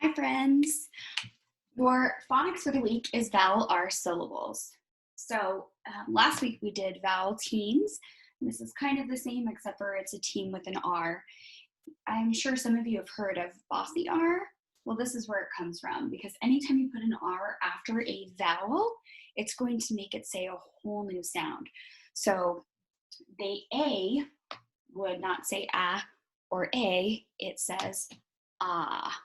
Hi, friends. Your phonics for the week is vowel R syllables. So last week we did vowel teams. This is kind of the same except for it's a team with an R. I'm sure some of you have heard of bossy R. Well, this is where it comes from because anytime you put an R after a vowel, it's going to make it say a whole new sound. So the A would not say ah or a, it says ah.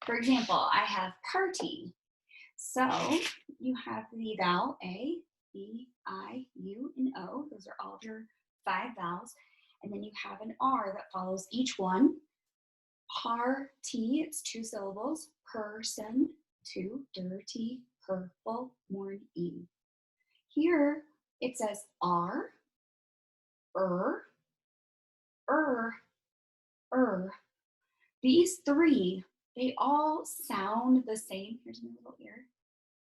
For example, I have party. So you have the vowel A, E, I, U, and O. Those are all of your 5 vowels. And then you have an R that follows each one. Party, it's 2 syllables. Person, 2, dirty, purple, morning. Here it says R, er. These 3, they all sound the same. Here's my little ear.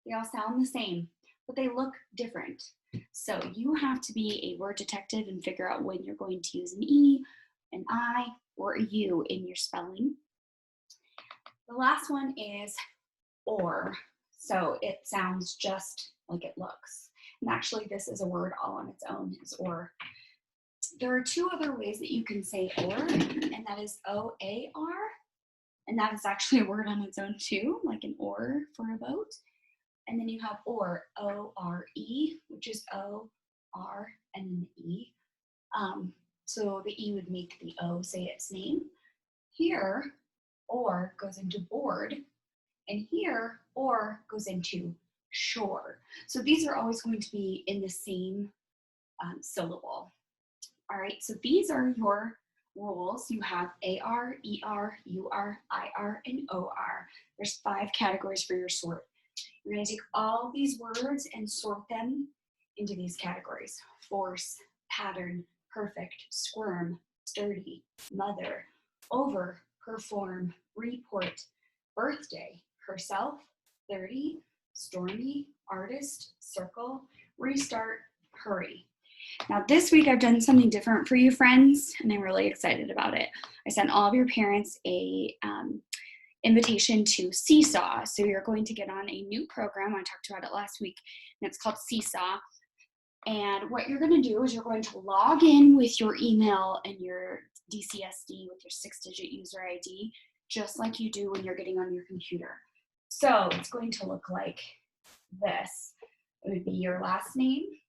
They all sound the same, but they look different. So you have to be a word detective and figure out when you're going to use an E, an I, or a U in your spelling. The last one is or. So it sounds just like it looks. And actually this is a word all on its own, is or. There are 2 other ways that you can say or, and that is O-A-R. And that is actually a word on its own too, like an oar for a boat. And then you have or, O-R-E, which is O, R, and then the E. So the E would make the O say its name. Here, or goes into board. And here, or goes into shore. So these are always going to be in the same syllable. All right, so these are your rules. You have AR, ER, UR, IR, and OR. There's 5 categories for your sort. You're going to take all these words and sort them into these categories: force, pattern, perfect, squirm, sturdy, mother, over, perform, report, birthday, herself, 30, stormy, artist, circle, restart, hurry. Now this week I've done something different for you, friends, and I'm really excited about it. I sent all of your parents a invitation to Seesaw. So you're going to get on a new program. I talked about it last week, and it's called Seesaw. And what you're going to do is you're going to log in with your email and your DCSD with your 6-digit user ID, just like you do when you're getting on your computer. So it's going to look like this. It would be your last name,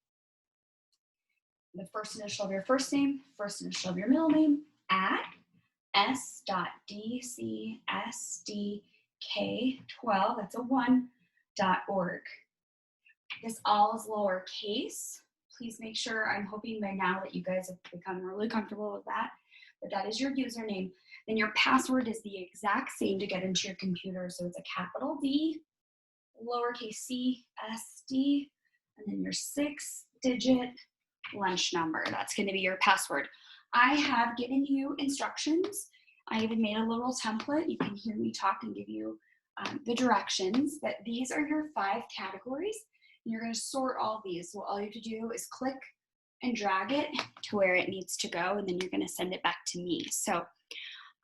the first initial of your first name, first initial of your middle name, at s.dcsdk12, that's a 1.org. This all is lowercase. Please make sure, I'm hoping by now that you guys have become really comfortable with that, but that is your username. Then your password is the exact same to get into your computer. So it's a capital D, lowercase c, SD, and then your 6-digit lunch number. That's going to be your password. I have given you instructions. I even made a little template. You can hear me talk and give you the directions. But these are your 5 categories. And you're going to sort all these. So all you have to do is click and drag it to where it needs to go, and then you're going to send it back to me. So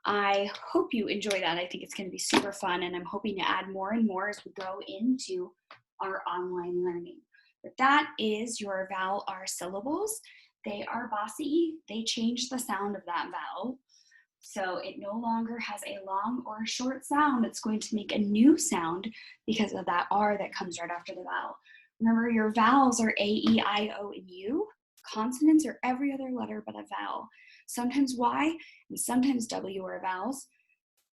I hope you enjoy that. I think it's going to be super fun, and I'm hoping to add more and more as we go into our online learning. But that is your vowel R syllables. They are bossy. They change the sound of that vowel. So it no longer has a long or a short sound. It's going to make a new sound because of that R that comes right after the vowel. Remember, your vowels are A, E, I, O, and U. Consonants are every other letter but a vowel. Sometimes Y and sometimes W are vowels.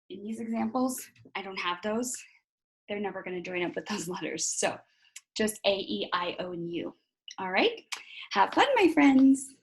In these examples, I don't have those. They're never going to join up with those letters. So just A, E, I, O, and U. All right? Have fun, my friends.